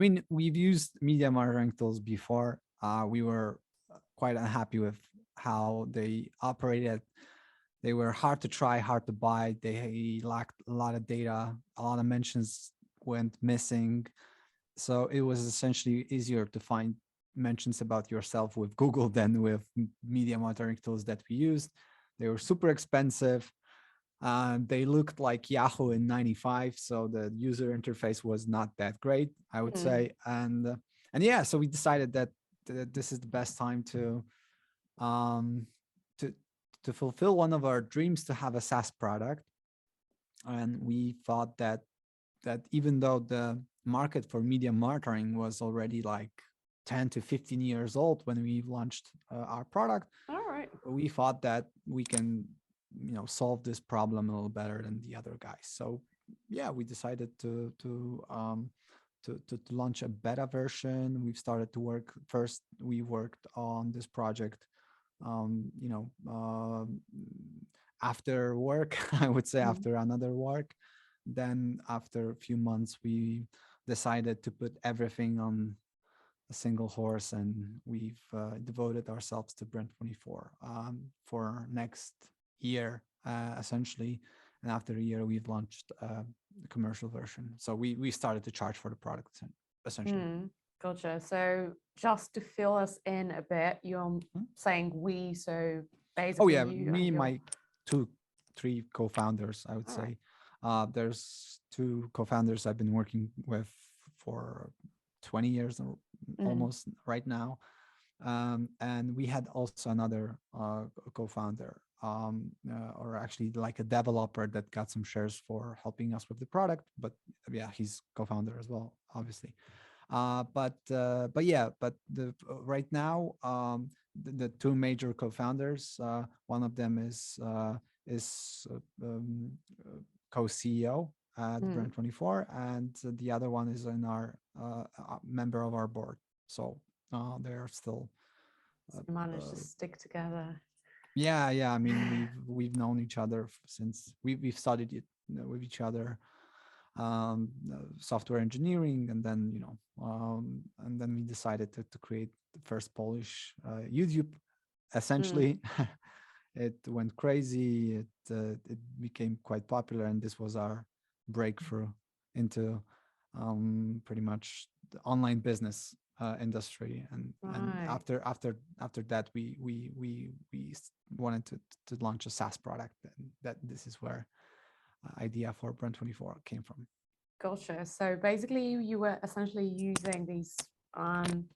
I mean, we've used media monitoring tools before. We were quite unhappy with how they operated. They were hard to try, hard to buy. They lacked a lot of data. A lot of mentions went missing. So it was essentially easier to find mentions about yourself with Google than with media monitoring tools that we used. They were super expensive. They looked like Yahoo in '95, so the user interface was not that great, I would say. And yeah, so we decided that this is the best time um, to to fulfill one of our dreams to have a SaaS product. And we thought that even though the market for media monitoring was already like 10 to 15 years old when we launched our product, All right. we thought that we can solve this problem a little better than the other guys. So yeah, we decided to launch a beta version. We've started to work. First we worked on this project um, you know after work. I would say Mm. after another work. Then after a few months we decided to put everything on a single horse, and we've devoted ourselves to Brand24 for next year, essentially. And after a year, we've launched the commercial version. So we started to charge for the product, essentially. Gotcha. So just to fill us in a bit, you're Hmm? saying we, so Oh basically yeah, you me and and your, my three co-founders, I would all right. say. There's two co-founders I've been working with for 20 years Mm. almost right now. And we had also another co-founder, or actually like a developer that got some shares for helping us with the product. But yeah, he's co-founder as well, obviously. But yeah, but the right now, the two major co-founders, one of them is co-CEO at Mm. Brand24, and the other one is in our member of our board. So they're still So uh, you managed to uh, stick together. yeah. I mean, we've known each other since we've studied it with each other, software engineering, and then and then we decided to create the first Polish YouTube. Mm. Essentially, it went crazy. It became quite popular, and this was our breakthrough into pretty much the online business industry. And Right. after that, wanted to launch a SaaS product, and that this is where idea for Brand24 came from. Gotcha. So basically you were essentially using these um,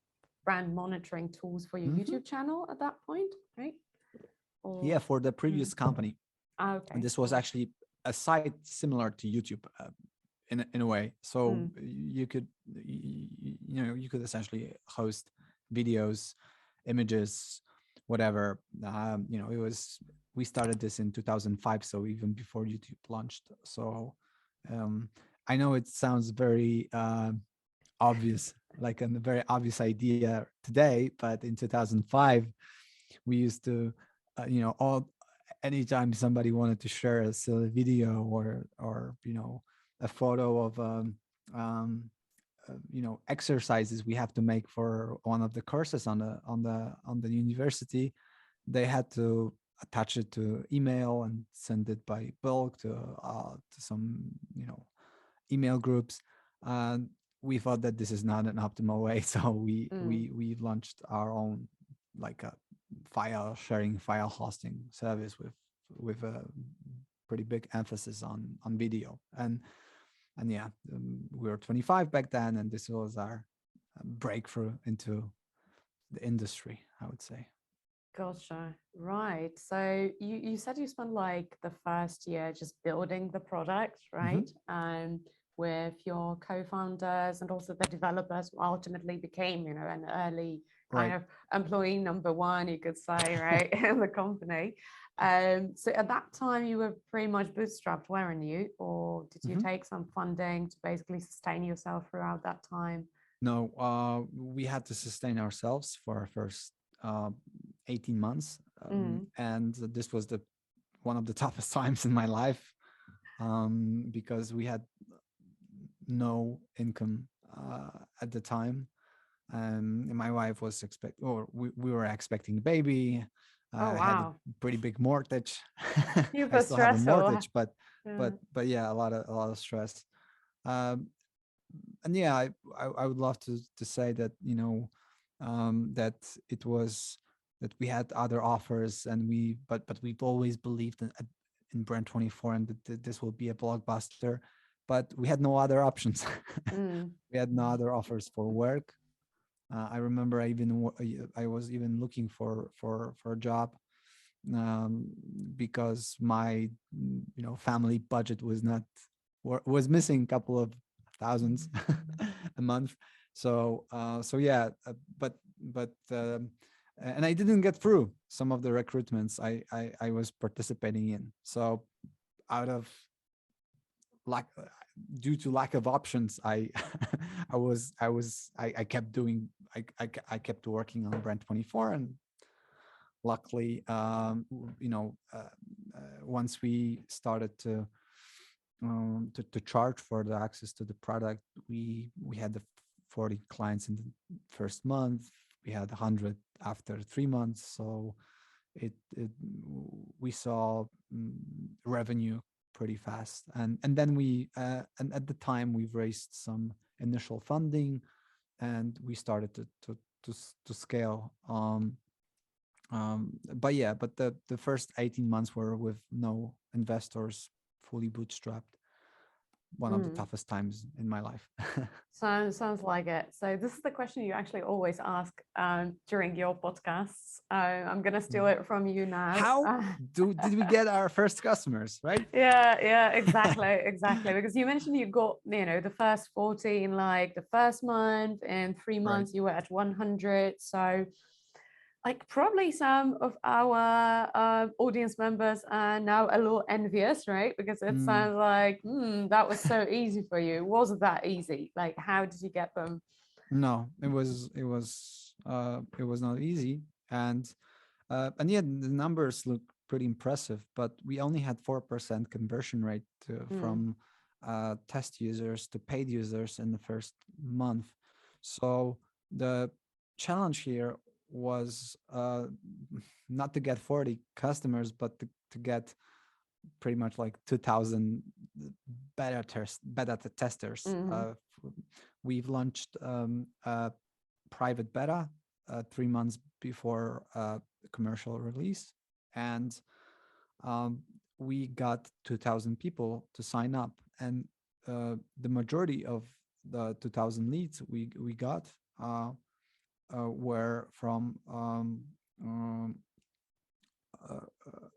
brand monitoring tools for your Hmm. YouTube channel at that point, right? Or Yeah, for the mm. previous company, and Okay. this was Right. actually a site similar to YouTube in a way. So Mm. you could you could essentially host videos, images, whatever. It was we started this in 2005, so even before YouTube launched. So um, I know it sounds very obvious, like a very obvious idea today, but in 2005 we used to all anytime somebody wanted to share a silly video or a photo of exercises we have to make for one of the courses on the university, they had to attach it to email and send it by bulk to some email groups. And we thought that this is not an optimal way, so Mm. we launched our own, like a file hosting service with a pretty big emphasis on video. And yeah, we were 25 back then, and this was our breakthrough into the industry, I would say. Gotcha. Right. So you said you spent like the first year just building the product, Hmm. right? With your co-founders and also the developers who ultimately became, an early kind Right. of employee number one, you could say, right, in the company. So at that time you were pretty much bootstrapped, weren't you? Or did you Hmm. take some funding to basically sustain yourself throughout that time? No, we had to sustain ourselves for our first uh, 18 months. Mm. And this was the one of the toughest times in my life, because we had no income at the time. And my wife was we were expecting a baby. Oh, I had a wow. pretty big mortgage. I Super still have a stressful. mortgage, but Yeah. yeah, a lot of stress. Um, and yeah, I would love to say that, that it was that we had other offers, and but we've always believed in Brand24, and that this will be a blockbuster, but we had no other options. Mm. We had no other offers for work. I remember I was even looking for a job, um, because my family budget was not was missing a couple of thousands a month. So yeah, and I didn't get through some of the recruitments I was participating in. So out of lack due to lack of options, I I kept doing I kept working on Brand24. And luckily, once we started to charge for the access to the product, we had the 40 clients in the first month. We had 100 after 3 months. So it we saw revenue pretty fast. And then and at the time we've raised some initial funding, and we started to scale. But yeah, but the first 18 months were with no investors, fully bootstrapped. One of the Mm. toughest times in my life. Sounds like it. So this is the question you actually always ask during your podcasts. I'm gonna steal it from you now. How did we get our first customers, right? Yeah, exactly. Because you mentioned you got, the first 40 in like the first month, and three Right. months you were at 100. So like probably some of our audience members are now a little envious, right? Because it Mm, sounds like that was so easy for you. Was that easy? Like, how did you get them? no, it was not easy. And yet the numbers look pretty impressive, but we only had 4% conversion rate Mm, from test users to paid users in the first month. So the challenge here was not to get 40 customers, but to get pretty much like 2,000 beta testers. mhm. We've launched a private beta 3 months before commercial release, and um, we got 2,000 people to sign up. And the majority of the 2,000 leads we got were from uh, uh,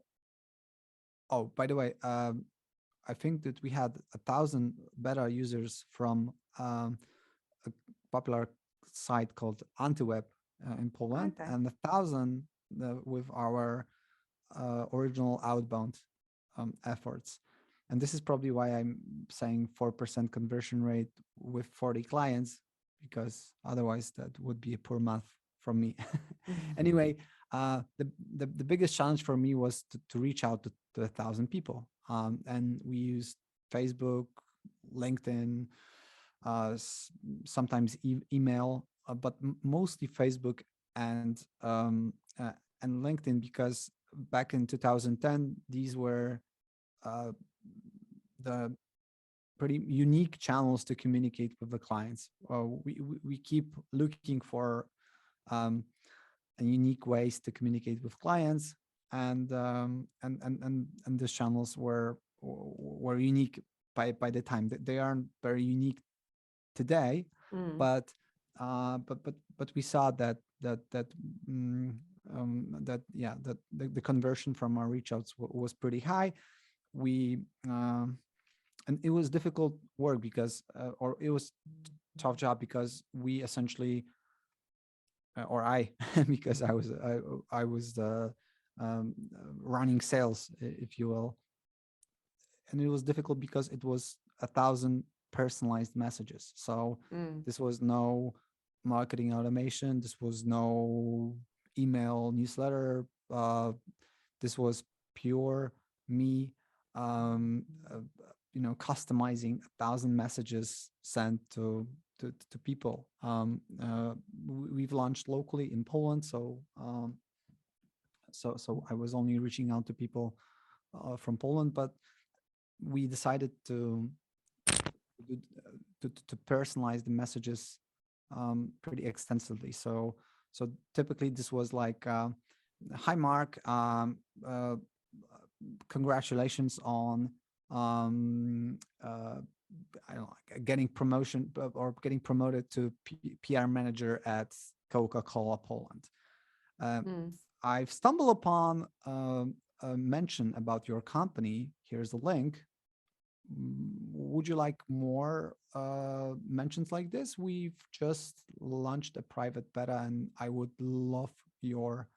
oh, by the way, I think that we had 1,000 beta users from a popular site called Antiweb in Poland, Okay. and 1,000 with our original outbound efforts. And this is probably why I'm saying 4% conversion rate with 40 clients, because otherwise that would be a poor math from me. Anyway, the biggest challenge for me was to reach out to 1,000 people. And we used Facebook, LinkedIn, sometimes email, but mostly Facebook and and LinkedIn, because back in 2010 these were uh, the pretty unique channels to communicate with the clients. We keep looking for um, unique ways to communicate with clients, and these channels were unique by the time. They aren't very unique today, Mm, but but we saw mm, that yeah, that the conversion from our reach outs was pretty high. We And it was difficult work because or it was tough job because we essentially or I because I was running sales, if you will. And it was difficult because it was 1,000 personalized messages. So mm, this was no marketing automation. This was no email newsletter. This was pure me, um, uh, customizing 1,000 messages sent to to people. We've launched locally in Poland, so I was only reaching out to people from Poland, but we decided to personalize the messages pretty extensively. So typically this was like, "Hi Mark, congratulations on I don't know, getting promotion or getting promoted to PR manager at Coca-Cola Poland. I've stumbled upon a mention about your company. Here's the link. Would you like more mentions like this? We've just launched a private beta, and I would love your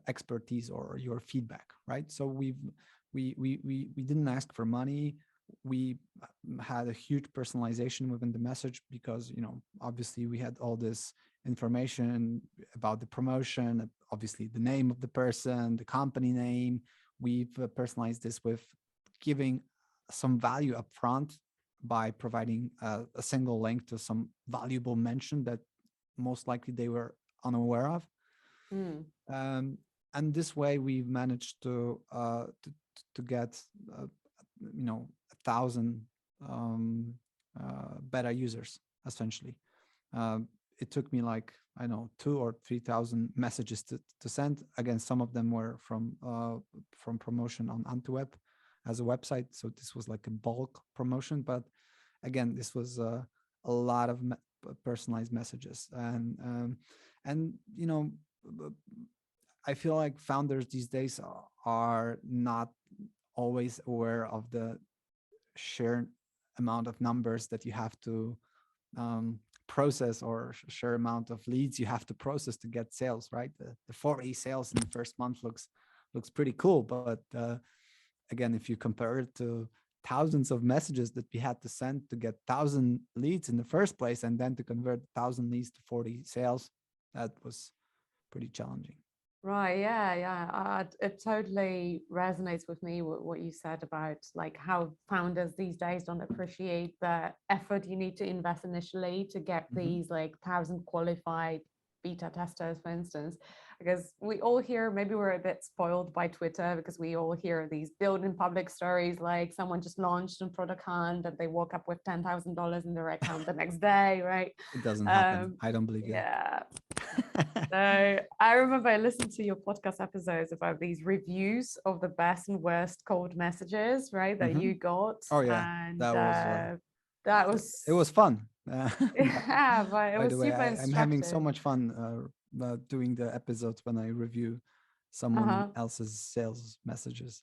expertise or your feedback." Right? So we didn't ask for money. We had a huge personalization within the message because, obviously we had all this information about the promotion, obviously the name of the person, the company name. We've personalized this with giving some value up front by providing a single link to some valuable mention that most likely they were unaware of. And this way we've managed to get 1,000 beta users essentially. It took me like, I don't know, 2,000 or 3,000 messages to send. Again, some of them were from promotion on Antweb as a website, so this was like a bulk promotion. But again, this was a lot of personalized messages, and I feel like founders these days are not always aware of the sheer amount of numbers that you have to process, or sheer amount of leads you have to process to get sales, right? The 40 sales in the first month looks pretty cool, but again, if you compare it to thousands of messages that we had to send to get 1,000 leads in the first place, and then to convert 1,000 leads to 40 sales, that was pretty challenging. Right. Yeah. It totally resonates with me what you said about like how founders these days don't appreciate the effort you need to invest initially to get these like 1,000 qualified beta testers, for instance, because we all hear, maybe we're a bit spoiled by Twitter, because we all hear these build in public stories, like someone just launched on Product Hunt and they woke up with $10,000 in their account the next day, right? It doesn't happen. I don't believe it. Yeah. So I remember I listened to your podcast episodes about these reviews of the best and worst cold messages, right? That you got. Oh yeah, and that was it was fun. Yeah, but it by was the way, super I'm having so instructive. much fun doing the episodes when I review someone else's sales messages.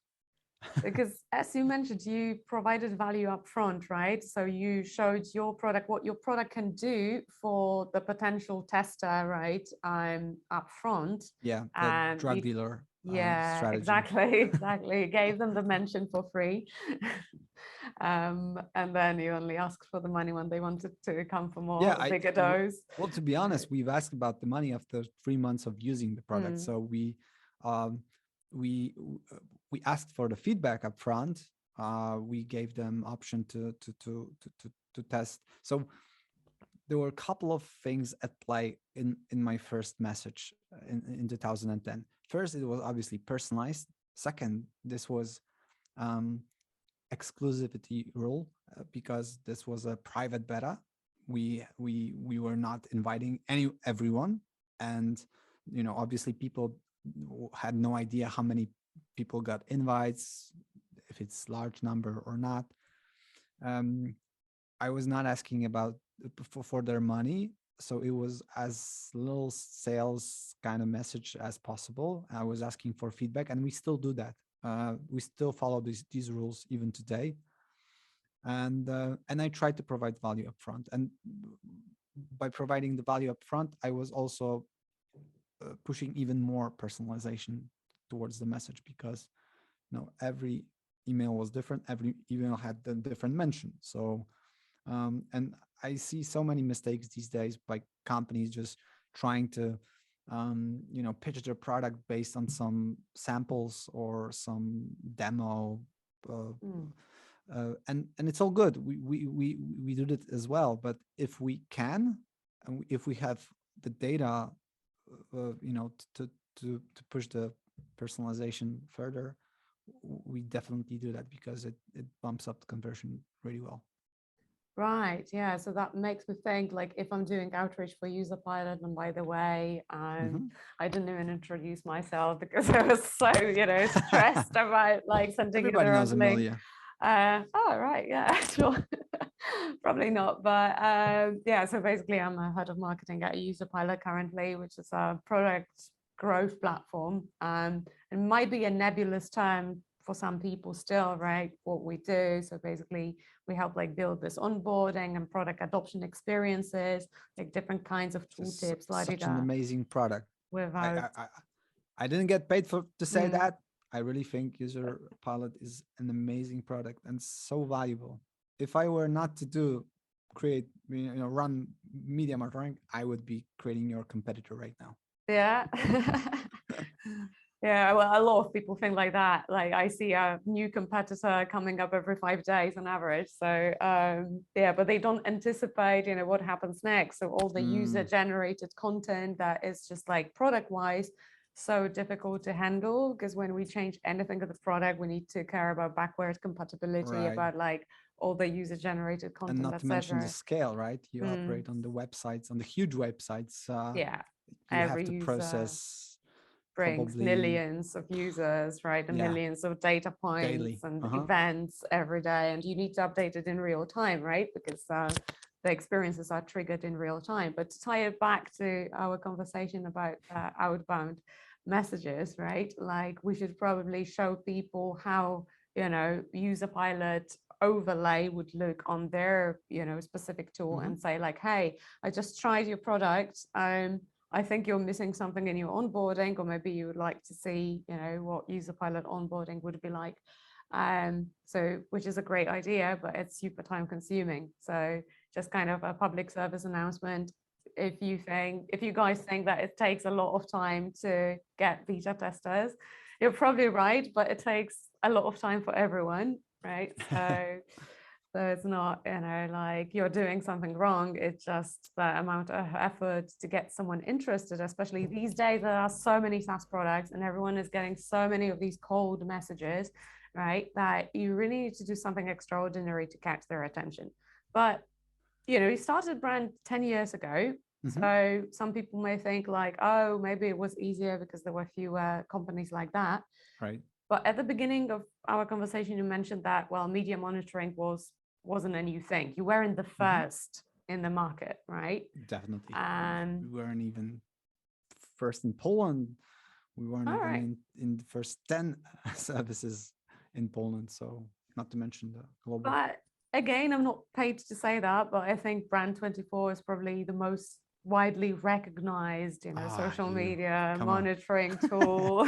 Because as you mentioned, you provided value up front, right? So you showed your product, what your product can do for the potential tester, right? Up front. Yeah, the drug dealer Yeah, strategy. exactly. Gave them the mention for free. And then you only asked for the money when they wanted to come for more, bigger dose. Well, to be honest, we've asked about the money after 3 months of using the product. So we asked for the feedback up front. We gave them option to test. So there were a couple of things at play in my first message in 2010. First, it was obviously personalized. Second, this was exclusivity rule, because this was a private beta. We were not inviting everyone, and obviously people had no idea how many people got invites, if it's large number or not. I was not asking about for their money, so it was as little sales kind of message as possible. I was asking for feedback, and we still do that. We still follow these rules even today, and I try to provide value up front. And by providing the value up front, I was also pushing even more personalization towards the message, because every email was different. Every email had a different mention. So and I see so many mistakes these days by companies just trying to pitch their product based on some samples or some demo and it's all good. We do that as well. But if we can, and if we have the data, to push the personalization further, we definitely do that because it bumps up the conversion really well. Right. Yeah. So that makes me think, like, if I'm doing outreach for Userpilot, and by the way, I didn't even introduce myself because I was so, stressed about like sending you the Everybody knows wrong link. Amelia. Oh, right. Yeah, sure. Probably not. But yeah, so basically I'm a head of marketing at Userpilot currently, which is a product growth platform. It might be a nebulous term for some people still, right? What we do. So basically we help like build this onboarding and product adoption experiences, like different kinds of tooltips. Such an amazing product. Without I didn't get paid to say that. I really think Userpilot is an amazing product and so valuable. If I were not to run media marketing, I would be creating your competitor right now. Yeah. Yeah, well, a lot of people think like that. Like I see a new competitor coming up every 5 days on average. So yeah, but they don't anticipate, what happens next. So all the user generated content that is just like product wise, so difficult to handle, because when we change anything of the product, we need to care about backward compatibility, about like all the user generated content, and not to mention the scale, right? You operate on the websites, on the huge websites. Yeah, you have to process brings millions of users, right? And millions of data points daily. And events every day. And you need to update it in real time, right? Because the experiences are triggered in real time. But to tie it back to our conversation about outbound messages, right? Like we should probably show people how, Userpilot overlay would look on their, specific tool and say like, hey, I just tried your product. I think you're missing something in your onboarding, or maybe you would like to see, what Userpilot onboarding would be like. So, which is a great idea, but it's super time consuming. So just kind of a public service announcement. If you guys think that it takes a lot of time to get beta testers, you're probably right, but it takes a lot of time for everyone, right? So it's not, like you're doing something wrong. It's just the amount of effort to get someone interested, especially these days. There are so many SaaS products and everyone is getting so many of these cold messages, right? That you really need to do something extraordinary to catch their attention. But, we started brand 10 years ago. So some people may think like, oh, maybe it was easier because there were fewer companies like that. Right. But at the beginning of our conversation, you mentioned that, well, media monitoring wasn't a new thing. You weren't the first in the market, right? Definitely. We weren't even first in Poland. We weren't even in the first 10 services in Poland. So not to mention the global. But again, I'm not paid to say that, but I think Brand24 is probably the most widely recognized, social media monitoring tool.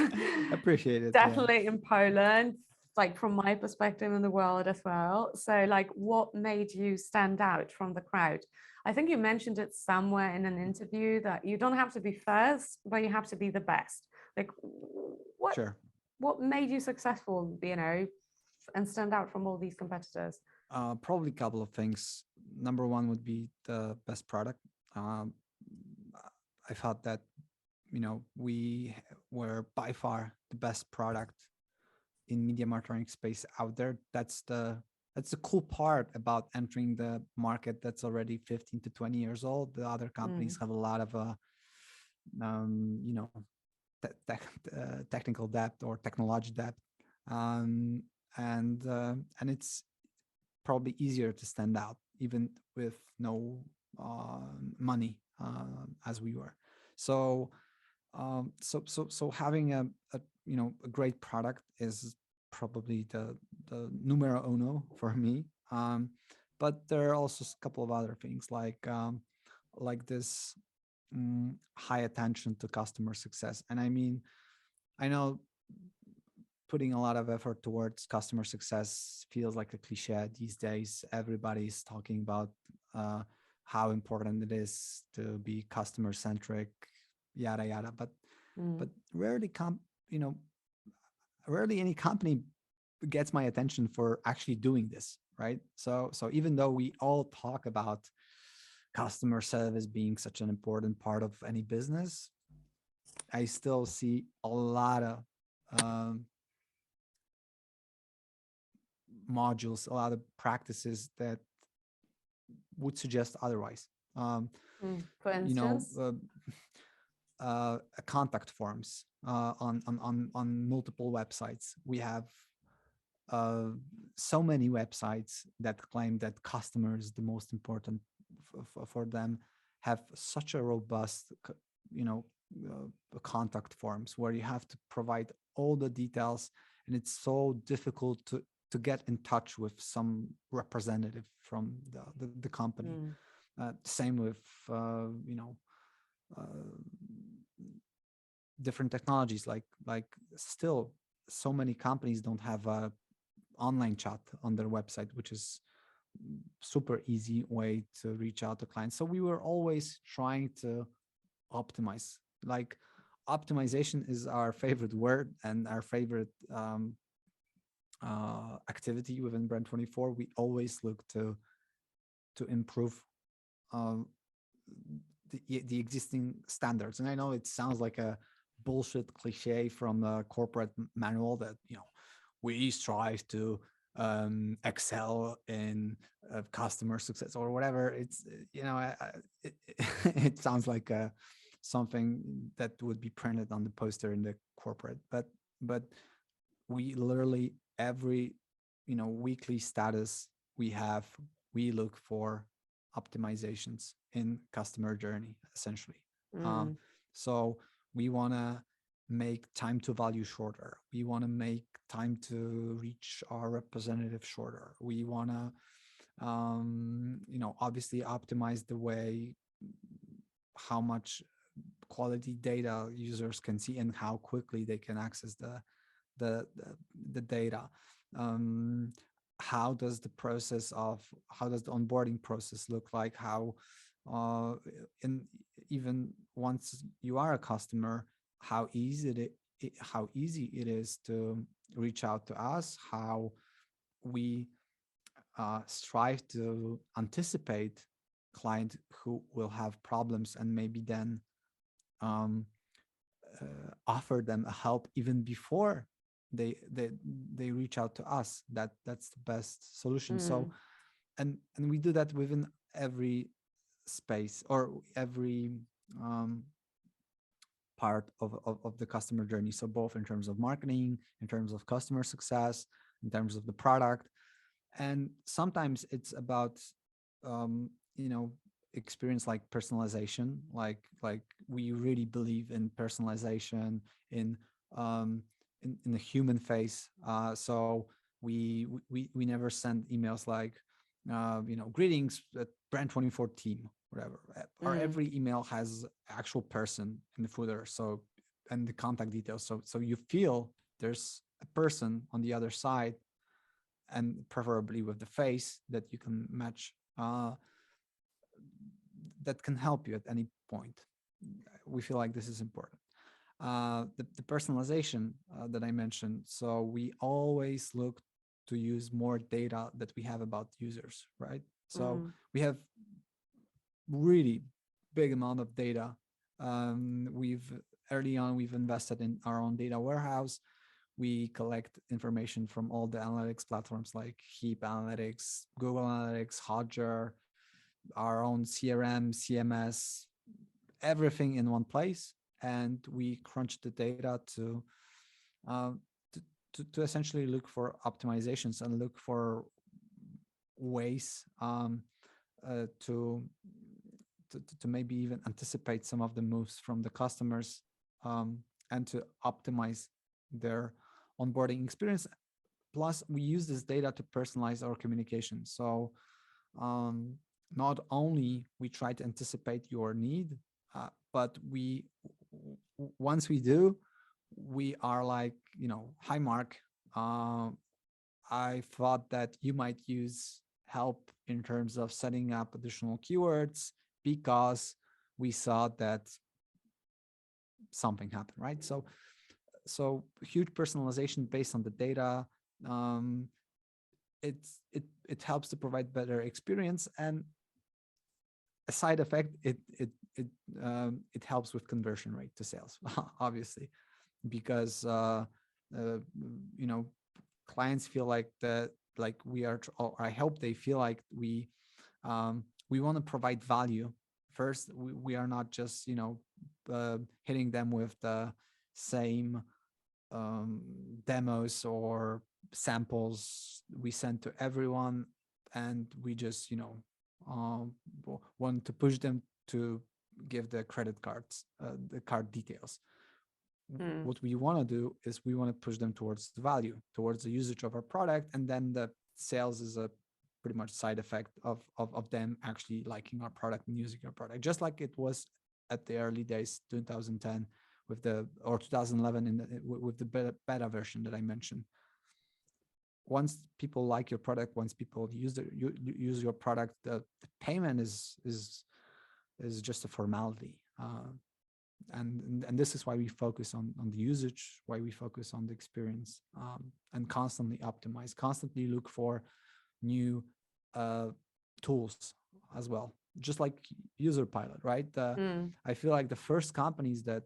Appreciate it. Definitely in Poland, like from my perspective, in the world as well. So like, what made you stand out from the crowd? I think you mentioned it somewhere in an interview that you don't have to be first, but you have to be the best. Like what made you successful, and stand out from all these competitors? Probably a couple of things. Number one would be the best product. I thought that, we were by far the best product in media marketing space out there. That's the cool part about entering the market that's already 15 to 20 years old. The other companies have a lot of, technical debt or technology debt, and it's probably easier to stand out even with no money, as we were. So having a great product is probably the numero uno for me. But there are also a couple of other things like this high attention to customer success. And I know putting a lot of effort towards customer success feels like a cliche these days. Everybody's talking about how important it is to be customer centric, yada yada. But rarely any company gets my attention for actually doing this, right? So even though we all talk about customer service being such an important part of any business, I still see a lot of um, modules, a lot of practices that would suggest otherwise. For You know, instance? contact forms on multiple websites. We have uh, so many websites that claim that customer is the most important for them, have such a robust, you know, contact forms where you have to provide all the details, and it's so difficult to get in touch with some representative from the company. Same with you know, uh, different technologies, like still so many companies don't have a online chat on their website, which is super easy way to reach out to clients. So we were always trying to optimize. Like, optimization is our favorite word and our favorite activity within Brand24. We always look to improve um, the existing standards. And I know it sounds like a bullshit cliche from the corporate manual that, you know, we strive to excel in customer success or whatever. It's, you know, it, it sounds like something that would be printed on the poster in the corporate, but we literally every, you know, weekly status we have, we look for optimizations in customer journey, essentially. Um, so we want to make time to value shorter. We want to make time to reach our representative shorter. We want to, you know, obviously optimize the way how much quality data users can see and how quickly they can access the, the data. Um, how does the process of how does the onboarding process look like? How in even once you are a customer, how easy how easy it is to reach out to us? How we strive to anticipate client who will have problems and maybe then um, offer them a help even before they they reach out to us. That's the best solution. So and we do that within every space or every um, part of the customer journey. So both in terms of marketing, in terms of customer success, in terms of the product. And sometimes it's about you know, experience like personalization, like we really believe in personalization in in the human face. So we never send emails like you know, greetings at Brand24 team, whatever. Our every email has actual person in the footer, so, and the contact details, so you feel there's a person on the other side, and preferably with the face that you can match, that can help you at any point. We feel like this is important. The personalization that I mentioned. So we always look to use more data that we have about users, right? So we have really big amount of data. We've early on, we've invested in our own data warehouse. We collect information from all the analytics platforms like Heap Analytics, Google Analytics, Hotjar, our own CRM, CMS, everything in one place. And we crunch the data uh, to essentially look for optimizations and look for ways to maybe even anticipate some of the moves from the customers, and to optimize their onboarding experience. Plus, we use this data to personalize our communication. So not only we try to anticipate your need, but we once we do, we are like, you know, hi Mark, I thought that you might use help in terms of setting up additional keywords because we saw that something happened, right? So huge personalization based on the data, it helps to provide better experience, and a side effect, it helps with conversion rate to sales, obviously, because you know, clients feel like that, like we are, or I hope they feel like we want to provide value. First, we are not just, you know, hitting them with the same demos or samples we send to everyone, and we just, you know, want to push them to give the credit cards, the card details. What we want to do is we want to push them towards the value, towards the usage of our product, and then the sales is a pretty much side effect of them actually liking our product and using our product, just like it was at the early days, 2010 with the, or 2011 with the beta version that I mentioned. Once people like your product, once people use your product, the payment is just a formality. And this is why we focus on the usage, why we focus on the experience, and constantly optimize, constantly look for new tools as well. Just like Userpilot, right? I feel like the first companies that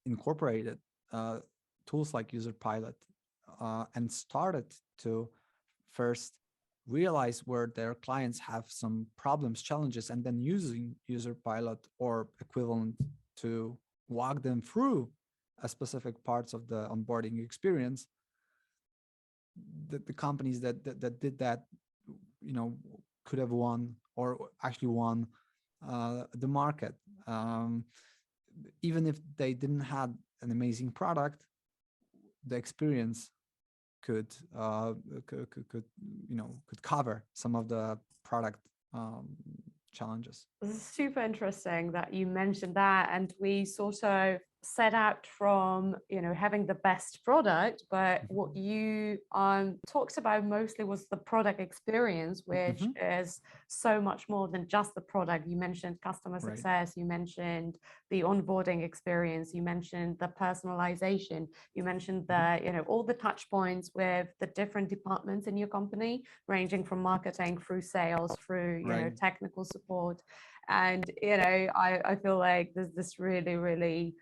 incorporated tools like Userpilot and started to first realize where their clients have some problems, challenges, and then using Userpilot or equivalent to walk them through a specific parts of the onboarding experience. The companies that did that, you know, could have won, or actually won the market. Even if they didn't have an amazing product, the experience could you know, could cover some of the product challenges. This is super interesting that you mentioned that, and we sort of set out from, you know, having the best product, but what you talked about mostly was the product experience, which is so much more than just the product. You mentioned customer success, you mentioned the onboarding experience, you mentioned the personalization, you mentioned the, you know, all the touch points with the different departments in your company, ranging from marketing through sales, through, you know, technical support. And, you know, I feel like this really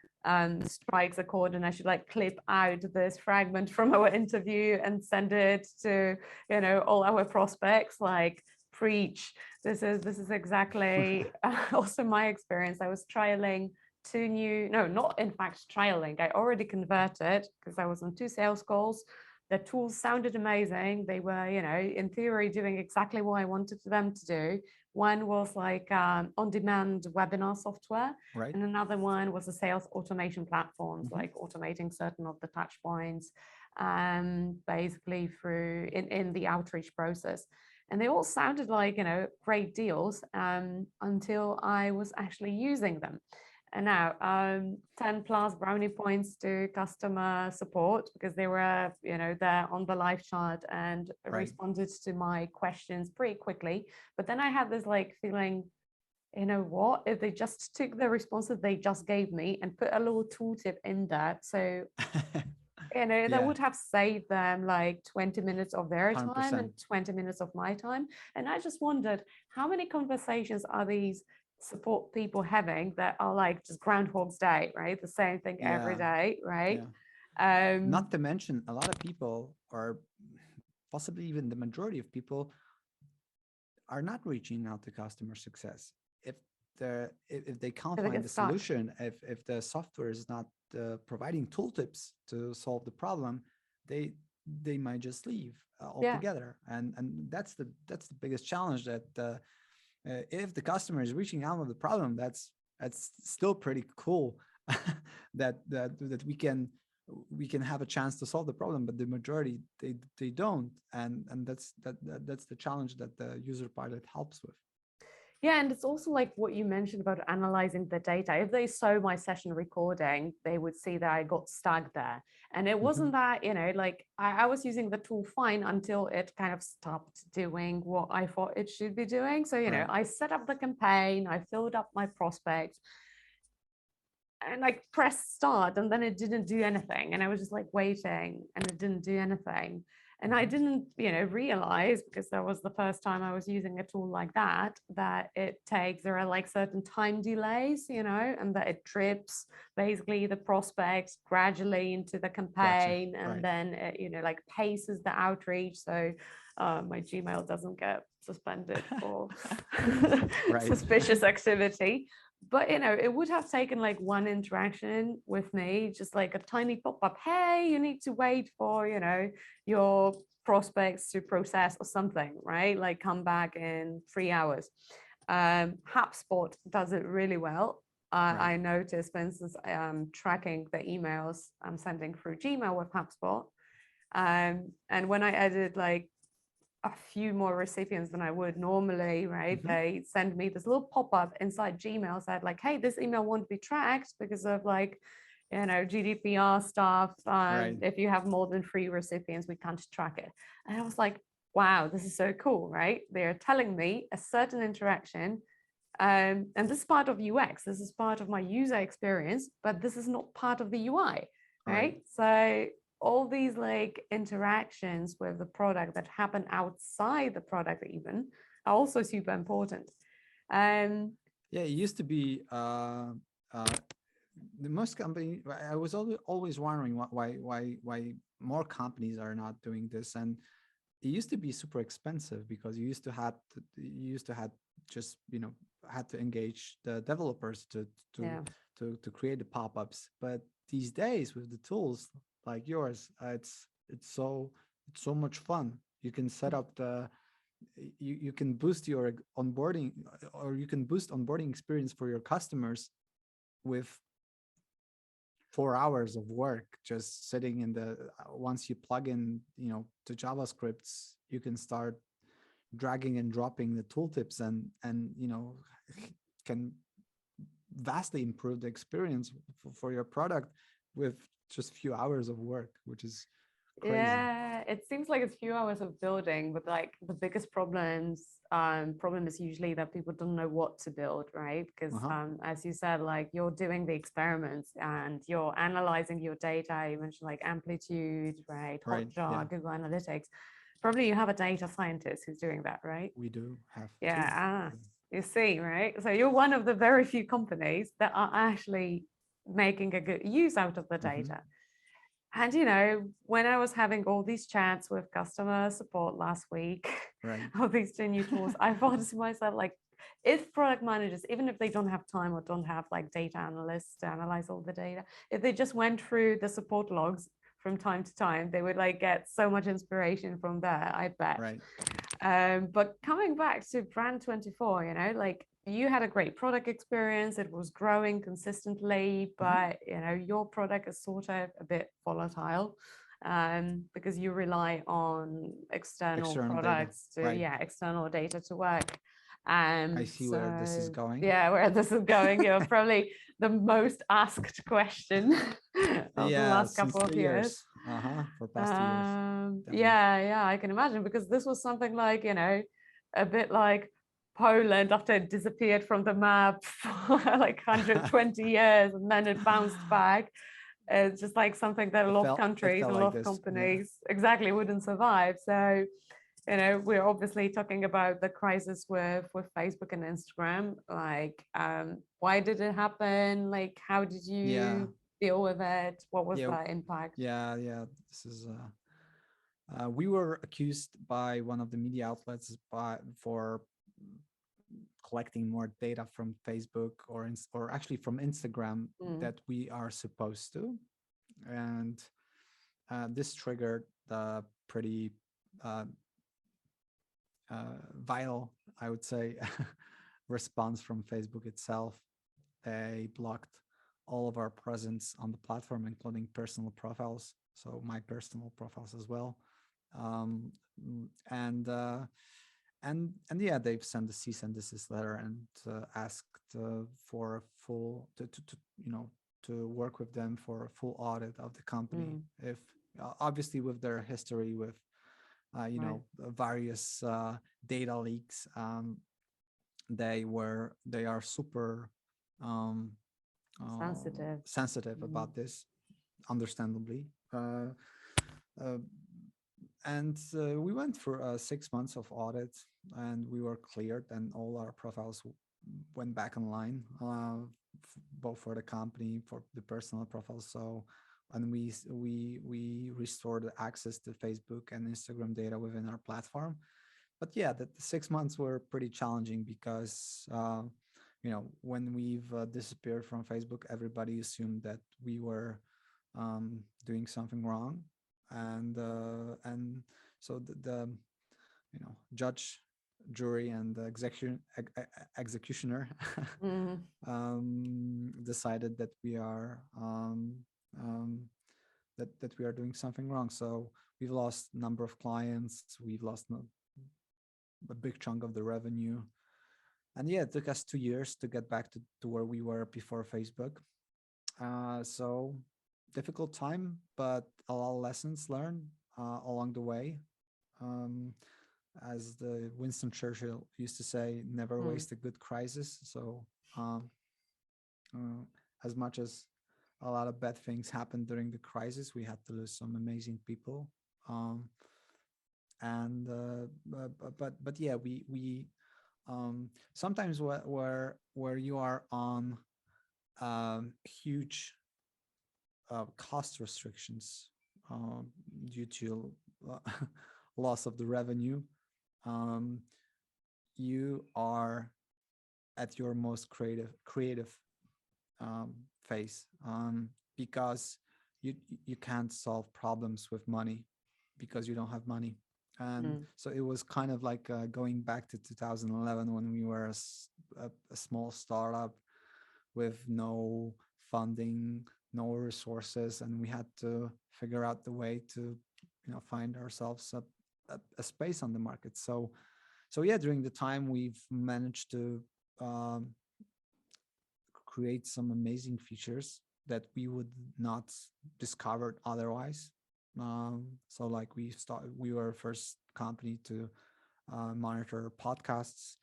strikes a chord, and I should like clip out this fragment from our interview and send it to, you know, all our prospects, like, preach. This is exactly also my experience. I was trialing not in fact trialing, I already converted because I was on 2 sales calls. The tools sounded amazing. They were, you know, in theory doing exactly what I wanted them to do. One was like on-demand webinar software, and another one was a sales automation platforms, like automating certain of the touch points, basically through in the outreach process. And they all sounded like, you know, great deals until I was actually using them. And now 10 plus brownie points to customer support because they were, you know, there on the live chat and responded to my questions pretty quickly. But then I had this like feeling, you know what, if they just took the responses they just gave me and put a little tooltip in there. So, you know, that would have saved them like 20 minutes of their 100%. Time and 20 minutes of my time. And I just wondered, how many conversations are these support people having that are like just Groundhog's Day, right? The same thing every day, right? Not to mention, a lot of people, or possibly even the majority of people, are not reaching out to customer success. If they can't find the solution, if the software is not providing tooltips to solve the problem, they might just leave altogether. And that's the biggest challenge, that if the customer is reaching out with the problem, that's still pretty cool that we can have a chance to solve the problem, but the majority they don't, and that's the challenge that the Userpilot helps with. Yeah, and it's also like what you mentioned about analyzing the data. If they saw my session recording, they would see that I got stuck there. And it wasn't that, you know, like I was using the tool fine until it kind of stopped doing what I thought it should be doing. So, you know, I set up the campaign, I filled up my prospects. and I pressed start, and then it didn't do anything. And I was just like waiting, and it didn't do anything. And I didn't, realize, because that was the first time I was using a tool like that, that there are like certain time delays, and that it trips basically the prospects gradually into the campaign, and Right. then it, like paces the outreach. So my Gmail doesn't get suspended for Right. suspicious activity. But it would have taken like one interaction with me, just like a tiny pop-up, hey, you need to wait for your prospects to process or something, right? Like come back in 3 hours. HubSpot does it really well. I noticed, for instance, tracking the emails I'm sending through Gmail with HubSpot, and when I added like a few more recipients than I would normally, right? They send me this little pop-up inside Gmail, said like, hey, this email won't be tracked because of like, GDPR stuff. If you have more than 3 recipients, we can't track it. And I was like, wow, this is so cool, right? They're telling me a certain interaction. And this is part of UX. This is part of my user experience, but this is not part of the UI, right? So all these like interactions with the product that happen outside the product even are also super important. Yeah, it used to be the most company. I was always wondering why more companies are not doing this, and it used to be super expensive because you used to have just had to engage the developers to create the pop-ups. But these days with the tools like yours, it's so much fun. You can set up you can boost your onboarding, or you can boost onboarding experience for your customers with 4 hours of work, just sitting in the once you plug in the JavaScripts, you can start dragging and dropping the tooltips, and can vastly improve the experience for your product with just few hours of work, which is crazy. Yeah, it seems like it's a few hours of building, but like the biggest problem is usually that people don't know what to build, right? Because as you said, like you're doing the experiments and you're analyzing your data. You mentioned like Amplitude, right? Hotjar, Google Analytics. Probably you have a data scientist who's doing that, right? We do have you see, right? So you're one of the very few companies that are actually making a good use out of the data. And when I was having all these chats with customer support last week, of these 2 new tools, I thought to myself, like, if product managers, even if they don't have time or don't have like data analysts to analyze all the data, if they just went through the support logs from time to time, they would like get so much inspiration from there, I bet. But coming back to Brand24, like you had a great product experience, it was growing consistently, but your product is sort of a bit volatile, because you rely on external products data. External data to work. I see where this is going. Yeah, where this is going. You're probably the most asked question of the last couple of years. For past 2 years. Yeah, I can imagine, because this was something like, a bit like Poland after it disappeared from the map for like 120 years, and then it bounced back. It's just like something that a lot of countries, a lot of companies exactly wouldn't survive. So we're obviously talking about the crisis with Facebook and Instagram. Like, why did it happen? Like, how did you deal with it? What was the impact? This is we were accused by one of the media outlets for collecting more data from Facebook or actually from Instagram that we are supposed to, and this triggered the pretty vital, I would say, response from Facebook itself. They blocked all of our presence on the platform, including personal profiles, so my personal profiles as well. They've sent a cease and desist letter and asked for a full to work with them for a full audit of the company. If obviously with their history with various data leaks, they are super sensitive Mm. about this, understandably. Uh, and we went for 6 months of audit, and we were cleared, and all our profiles went back online, both for the company, for the personal profiles. So, and we restored access to Facebook and Instagram data within our platform. But yeah, the 6 months were pretty challenging because when we've disappeared from Facebook, everybody assumed that we were doing something wrong, and so the judge, jury, and the executioner Mm. decided that we are that we are doing something wrong. So we've lost a number of clients, we've lost a big chunk of the revenue, and yeah, it took us 2 years to get back to where we were before Facebook. So difficult time, but a lot of lessons learned along the way. Um, as the Winston Churchill used to say, never Mm. waste a good crisis. So um, uh, as much as a lot of bad things happened during the crisis, we had to lose some amazing people. Um, and but yeah, we sometimes where you are on huge cost restrictions due to loss of the revenue, um, you are at your most creative phase, because you you can't solve problems with money because you don't have money. And Mm. so it was kind of like going back to 2011 when we were a small startup with no funding, no resources, and we had to figure out the way to find ourselves a space on the market. So yeah, during the time we've managed to um, create some amazing features that we would not discover otherwise. So like we were first company to monitor podcasts.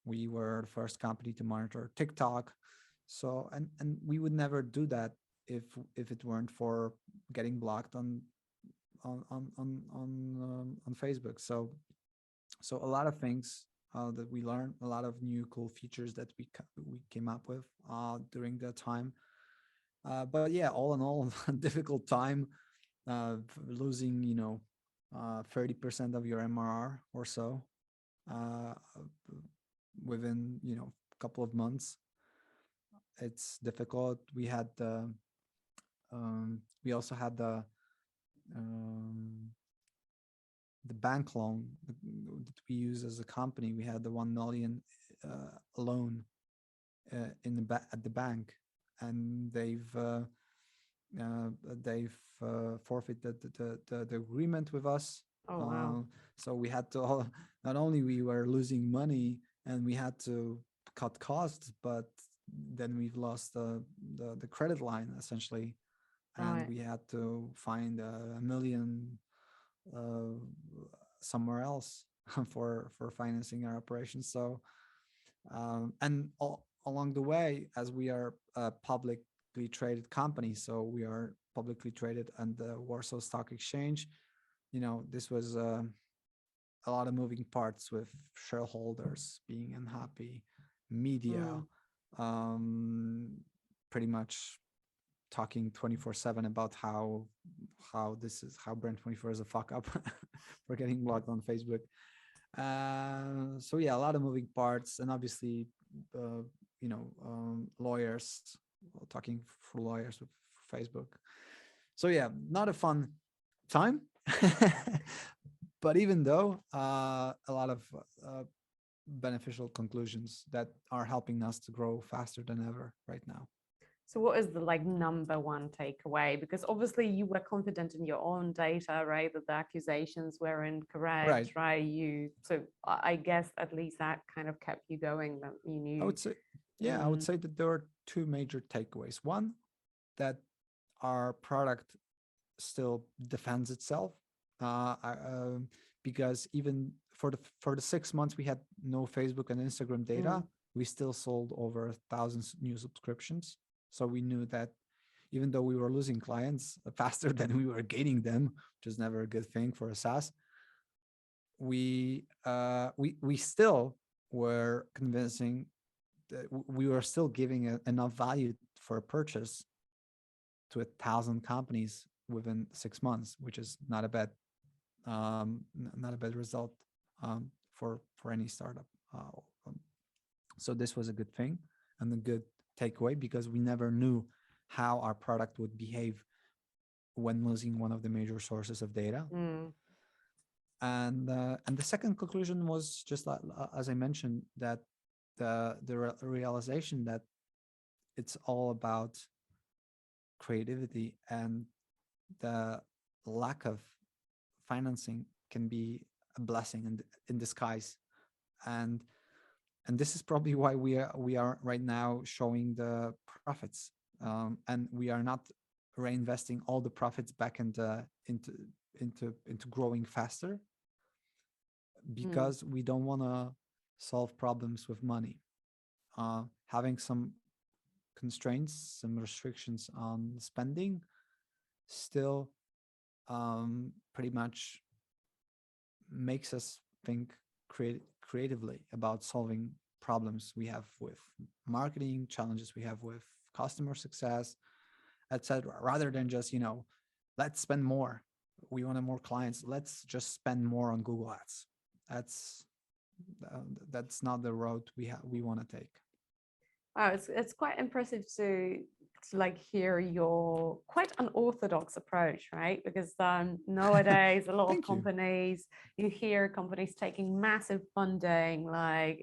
We were the first company to monitor TikTok. So and we would never do that if it weren't for getting blocked on Facebook. So a lot of things that we learned, a lot of new cool features that we came up with during that time. But yeah, all in all, difficult time, losing 30% of your MRR or so uh, within a couple of months. It's difficult. We also had um, the bank loan that we use as a company. We had the 1 million loan at the bank, and they've forfeited the agreement with us. Oh wow. Uh, so we had to not only we were losing money and we had to cut costs, but then we've lost the credit line essentially, and Right. we had to find a million uh, somewhere else for financing our operations. So along the way, as we are a publicly traded company, so we are publicly traded on the Warsaw Stock Exchange. This was a lot of moving parts with shareholders being unhappy, media, Mm. um, pretty much talking 24/7 about how Brand24 is a fuck up for getting blocked on Facebook. So yeah, a lot of moving parts, and obviously, lawyers, talking for lawyers with Facebook. So yeah, not a fun time. But even though a lot of beneficial conclusions that are helping us to grow faster than ever right now. So what is the number one takeaway? Because obviously you were confident in your own data, right? That the accusations were Right. incorrect, right? So I guess at least that kind of kept you going, that you I knew. would say, yeah, I would say that there are two major takeaways. One, that our product still defends itself, because even for the 6 months we had no Facebook and Instagram data, we still sold over 1,000 new subscriptions. So we knew that even though we were losing clients faster than we were gaining them, which is never a good thing for a SaaS, we still were convincing that we were still giving enough value for a purchase to 1,000 companies within 6 months, which is not a bad not a bad result for any startup. So this was a good thing and a good takeaway, because we never knew how our product would behave when losing one of the major sources of data. And the second conclusion was just as I mentioned, that the realization that it's all about creativity, and the lack of financing can be a blessing in disguise. And this is probably why we are right now showing the profits, and we are not reinvesting all the profits back into growing faster, because we don't want to solve problems with money. Having some constraints, some restrictions on spending, still pretty much makes us think creatively about solving problems we have with marketing, challenges we have with customer success, etc. Rather than just, let's spend more. We want more clients. Let's just spend more on Google Ads. That's not the road we want to take. Wow, it's quite impressive to like hear your quite unorthodox approach, right? Because nowadays a lot of companies, you hear companies taking massive funding, like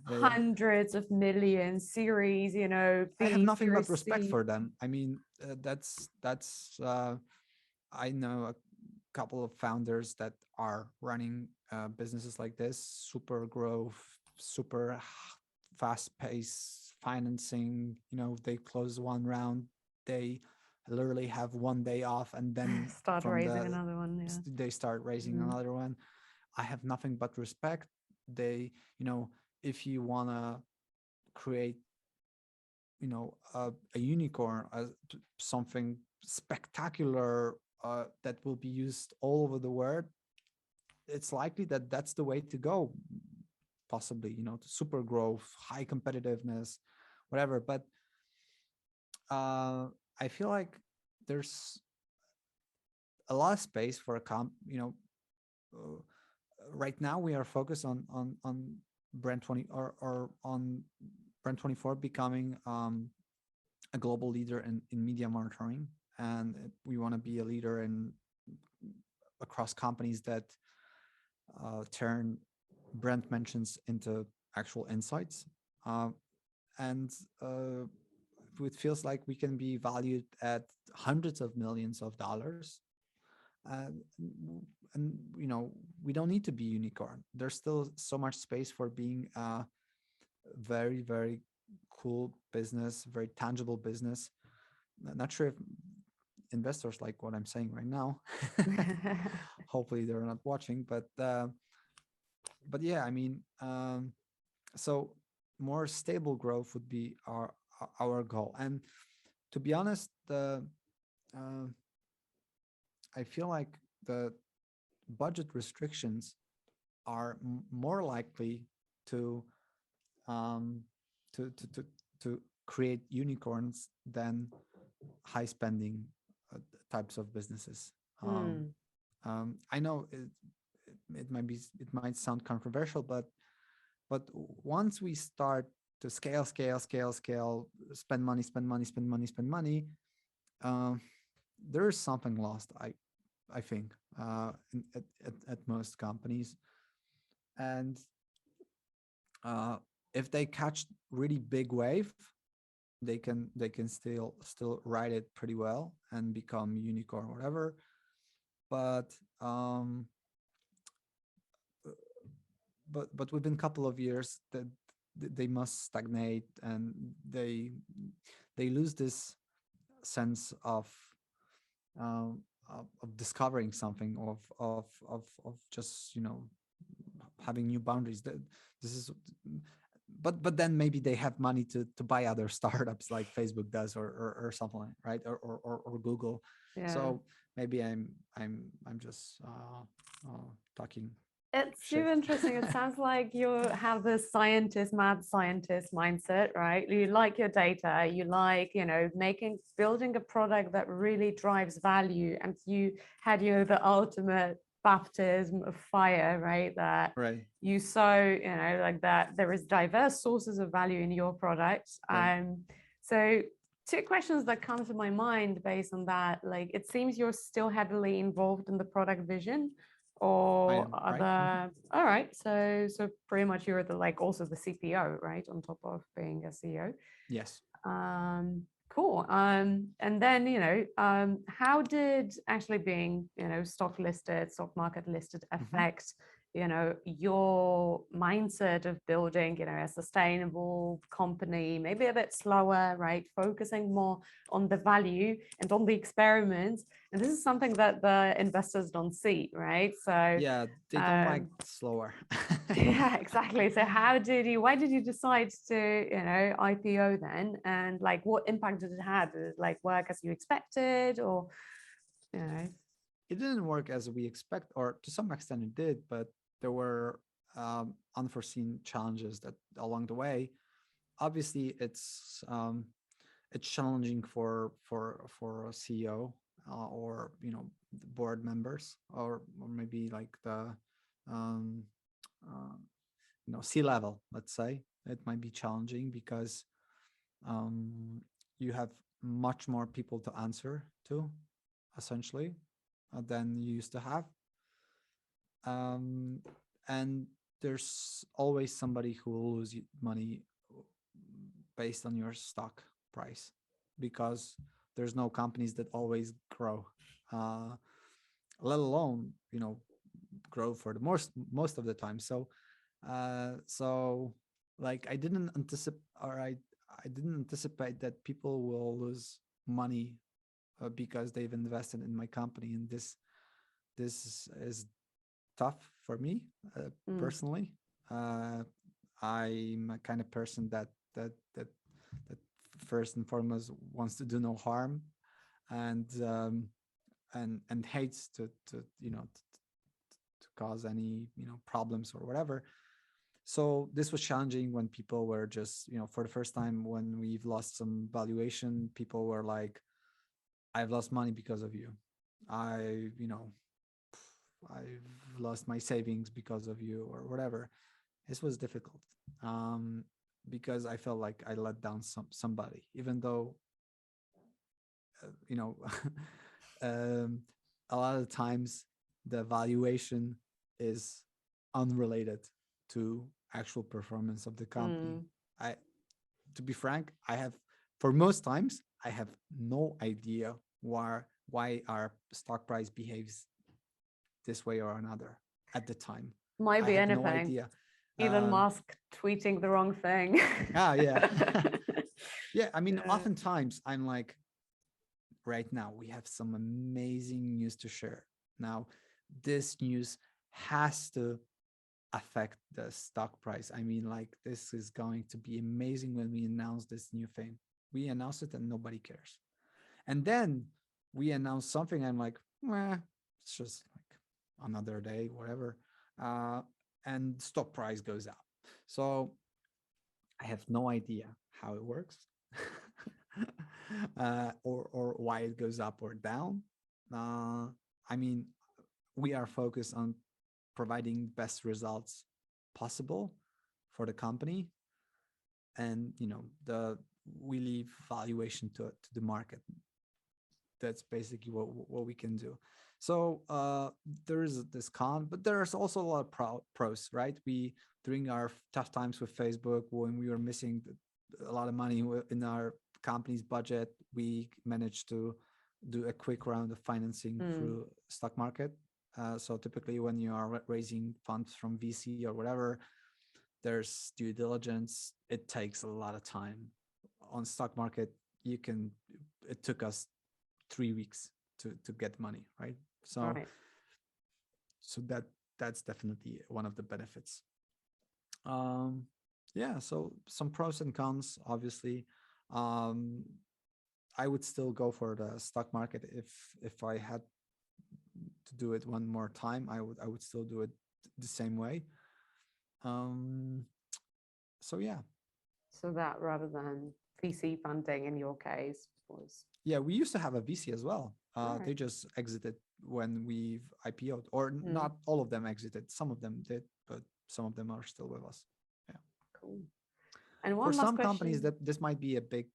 hundreds of millions, series, B, I have nothing series but respect C. for them. I mean, that's I know a couple of founders that are running businesses like this, super growth, super fast-paced financing. They close one round, they literally have one day off, and then start raising another one. Yeah. They start raising another one. I have nothing but respect. They, if you want to create, a unicorn, something spectacular that will be used all over the world, it's likely that that's the way to go. Possibly, to super growth, high competitiveness, whatever. But I feel like there's a lot of space for right now we are focused on Brand20 or on Brand24 becoming a global leader in media monitoring, and we want to be a leader across companies that turn brand mentions into actual insights, and it feels like we can be valued at hundreds of millions of dollars. And we don't need to be unicorn. There's still so much space for being a very, very cool business, very tangible business. Not sure if investors like what I'm saying right now. Hopefully they're not watching, but yeah, I mean, so more stable growth would be our goal. And to be honest, I feel like the budget restrictions are more likely to create unicorns than high spending types of businesses. I know it might sound controversial, but once we start to scale, spend money, there is something lost, I think, at most companies. And if they catch really big wave, they can still ride it pretty well and become unicorn or whatever. But within a couple of years, that they must stagnate, and they lose this sense of discovering something, of just having new boundaries. This is but then maybe they have money to buy other startups like Facebook does, or something like, right, or Google. Yeah. So maybe I'm just talking It's shit. super interesting. It sounds like you have this mad scientist mindset, right? You like your data, you like, building a product that really drives value. And you had, the ultimate baptism of fire, right? That Right. you saw, like that there is diverse sources of value in your product. Right. So two questions that come to my mind based on that, like, it seems you're still heavily involved in the product vision, I or am, right. other. All right, so pretty much you're the, like, also the CPO, right, on top of being a CEO. Yes. Cool. And then, how did actually being, stock market listed affect, your mindset of building, a sustainable company, maybe a bit slower, right? Focusing more on the value and on the experiments. And this is something that the investors don't see, right? So Yeah, they don't like slower. yeah, exactly. So why did you decide to, IPO then? And like, what impact did it have? Did it like work as you expected, or, you know? It didn't work as we expect, or to some extent it did, but there were unforeseen challenges that along the way. Obviously, it's challenging for a CEO, or the board members, or maybe like the um, uh, C-level. Let's say it might be challenging because you have much more people to answer to, essentially, than you used to have. Um, and there's always somebody who will lose money based on your stock price, because there's no companies that always grow, uh, let alone grow for the most of the time. So like I didn't anticipate that people will lose money because they've invested in my company, and this is tough for me personally. I'm a kind of person that first and foremost wants to do no harm, and and hates to cause any problems or whatever. So this was challenging when people were just for the first time, when we've lost some valuation, people were like, I've lost money because of you. I you know I've lost my savings because of you, or whatever. This was difficult, because I felt like I let down somebody, even though you know a lot of times the valuation is unrelated to actual performance of the company. I To be frank, for most times I have no idea why our stock price behaves this way or another at the time. Might I be have no anything. idea. Elon Musk tweeting the wrong thing. Yeah. Yeah, I mean, Yeah. oftentimes I'm like, right now we have some amazing news to share. Now, this news has to affect the stock price. I mean, like, this is going to be amazing when we announce this new thing. We announce it and nobody cares. And then we announce something, I'm like, it's just like another day, whatever. And stock price goes up. So I have no idea how it works, or why it goes up or down. I mean, we are focused on providing best results possible for the company, and we leave valuation to the market. That's basically what we can do. So there is this con, but there's also a lot of pros, right? We, during our tough times with Facebook, when we were missing a lot of money in our company's budget, we managed to do a quick round of financing through stock market. So typically when you are raising funds from VC or whatever, there's due diligence. It takes a lot of time. On stock market, it took us 3 weeks to get money, right? So Right. so that's definitely one of the benefits. Um Yeah, so some pros and cons, obviously. Um, I would still go for the stock market if I had to do it one more time. I would still do it the same way. Um, so yeah, So that rather than VC funding in your case was yeah, we used to have a VC as well. all They right. just exited when we've IPO'd, or Mm, not all of them exited. Some of them did, but some of them are still with us. Yeah. cool. And For one last some companies, question. that this might be a big,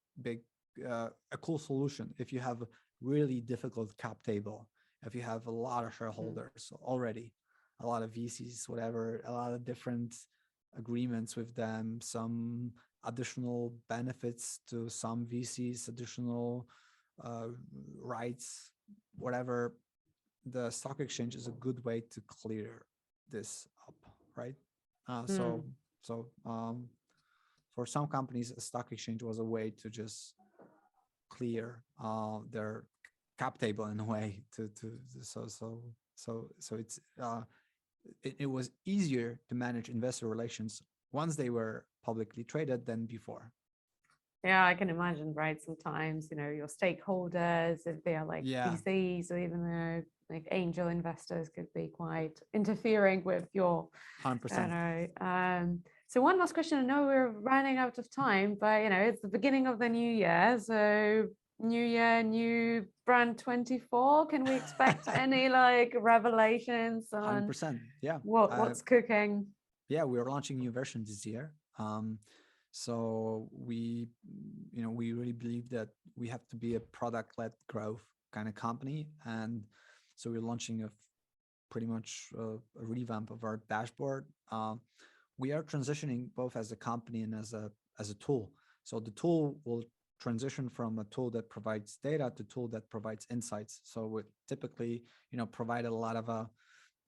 a cool solution. If you have a really difficult cap table, if you have a lot of Mm, shareholders already, a lot of VCs, whatever, a lot of different agreements with them, some additional benefits to some VCs, additional uh, rights, whatever, the stock exchange is a good way to clear this up, right? Uh, mm, so so for some companies, a stock exchange was a way to just clear their cap table in a way to so it's it was easier to manage investor relations once they were publicly traded than before. yeah, I can imagine, right? Sometimes, your stakeholders, if they are like Yeah, VCs or even like angel investors could be quite interfering with your, I don't 100%. know. So one last question. I know we're running out of time, but it's the beginning of the new year. So new year, new brand 24. Can we expect any like revelations on 100%. Yeah. what's cooking? Yeah, we are launching a new version this year. So we really believe that we have to be a product-led growth kind of company, and so we're launching pretty much a revamp of our dashboard. We are transitioning both as a company and as a tool. So the tool will transition from a tool that provides data to a tool that provides insights. So we typically, provide a lot of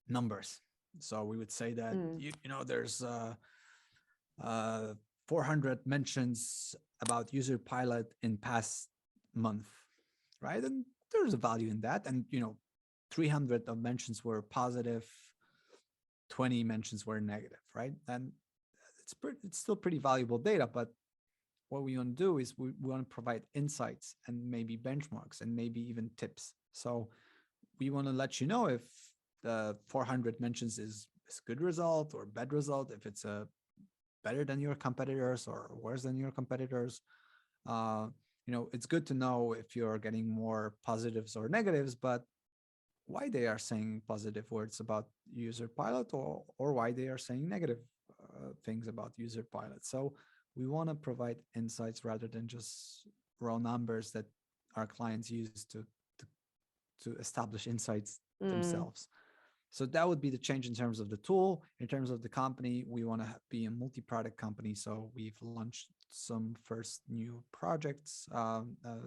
numbers. So we would say that Mm, there's 400 mentions about Userpilot in past month, right? And there's a value in that. And 300 of mentions were positive, 20 mentions were negative, right? And it's still pretty valuable data. But what we want to do is we want to provide insights and maybe benchmarks and maybe even tips. So we want to let you know if the 400 mentions is good result or bad result, if it's a better than your competitors or worse than your competitors. uh, it's good to know if you're getting more positives or negatives, but why they are saying positive words about Userpilot, or why they are saying negative things about Userpilot. So we want to provide insights rather than just raw numbers that our clients use to, to establish insights mm, themselves. So that would be the change in terms of the tool. In terms of the company, we want to be a multi-product company. So we've launched some first new projects,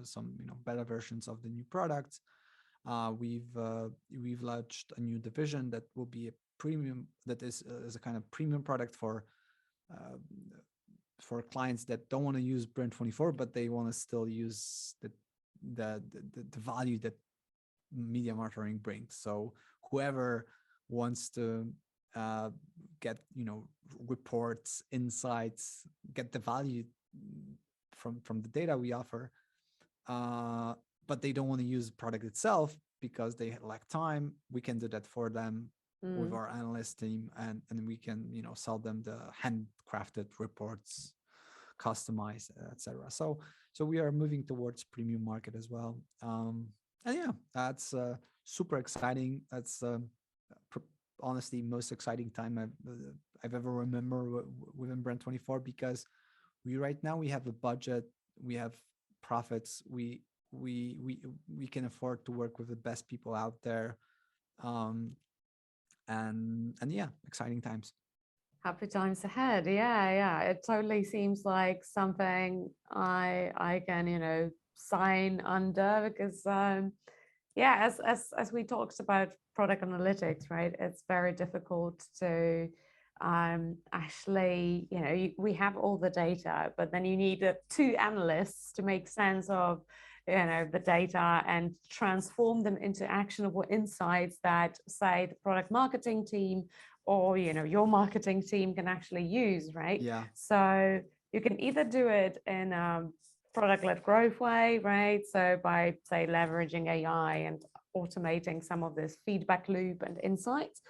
some beta versions of the new products. We've launched a new division that will be a premium, that is a kind of premium product uh, for clients that don't want to use Brand24, but they want to still use the value that media marketing brings. So whoever wants to uh, get reports, insights, get the value from the data we offer, uh, but they don't want to use the product itself because they lack time, we can do that for them with mm. our analyst team, and we can sell them the handcrafted reports, customized, etc. So we are moving towards premium market as well. And yeah, that's super exciting. That's honestly most exciting time I've ever remember within Brand24, because right now we have a budget, we have profits, we can afford to work with the best people out there. um and yeah, exciting times. Happy times ahead. Yeah, yeah. It totally seems like something I can, sign under because yeah, as we talked about product analytics, right? It's very difficult to actually, we have all the data, but then you need two analysts to make sense of the data and transform them into actionable insights that, say, the product marketing team or, you know, your marketing team can actually use, right? Yeah. So you can either do it in a product-led growth way, right? So by, say, leveraging AI and automating some of this feedback loop and insights,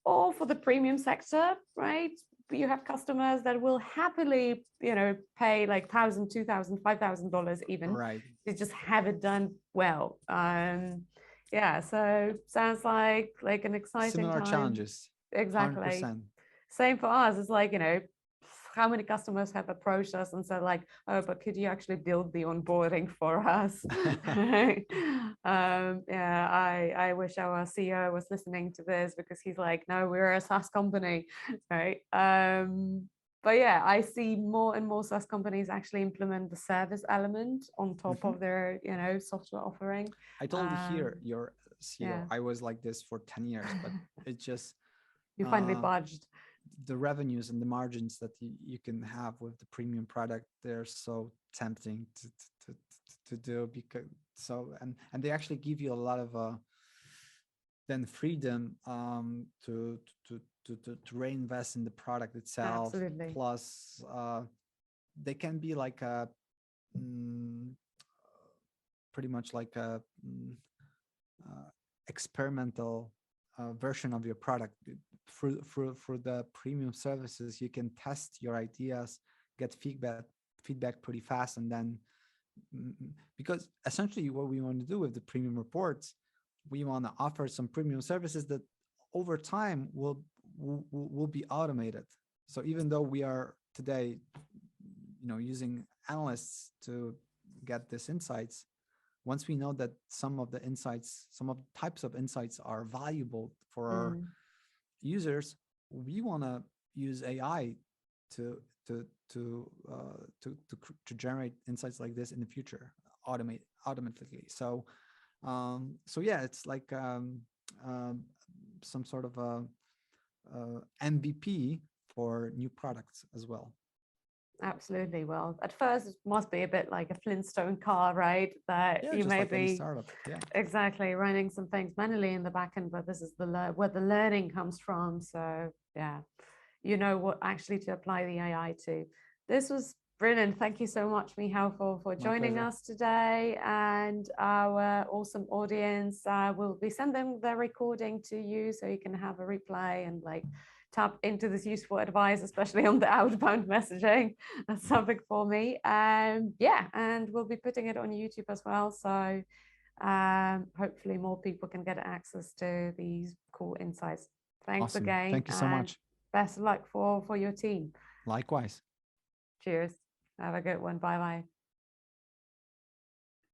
or for the premium sector, right? You have customers that will happily, you know, pay like $1,000, $2,000, $5,000 even Right. to just have it done well. Yeah, so sounds like an exciting Similar time. challenges. Exactly. 100%. Same for us. It's like, you know, how many customers have approached us and said like, oh, but could you actually build the onboarding for us? Yeah, I wish our CEO was listening to this, because he's like, no, we're a SaaS company, right? But yeah, I see more and more SaaS companies actually implement the service element on top of their, you know, software offering. I totally hear your CEO. Yeah. I was like this for 10 years, but it just You finally budged. the revenues and the margins that you can have with the premium product, they're so tempting to do, because and they actually give you a lot of then freedom to reinvest in the product itself. Absolutely. Plus they can be like a pretty much like a experimental version of your product. For the premium services, you can test your ideas, get feedback pretty fast, and then because essentially what we want to do with the premium reports, we want to offer some premium services that over time will be automated. So even though we are today, you know, using analysts to get these insights, once we know that some of the insights, some of the types of insights are valuable for our users, we want to use AI to generate insights like this in the future, automatically. So yeah, it's like some sort of a MVP for new products as well. Absolutely. Well, at first it must be a bit like a Flintstone car, right? That you may be startup. Yeah, exactly running some things manually in the back end, but this is where the learning comes from. So yeah, you know what actually to apply the AI to. This was brilliant. Thank you so much, Michał, for joining us today, and our awesome audience. Will be sending the recording to you so you can have a replay and like tap into this useful advice, especially on the outbound messaging. That's something for me. Yeah, and we'll be putting it on YouTube as well. So hopefully more people can get access to these cool insights. Thanks again. Thank you so much. Best of luck for your team. Likewise. Cheers. Have a good one. Bye bye.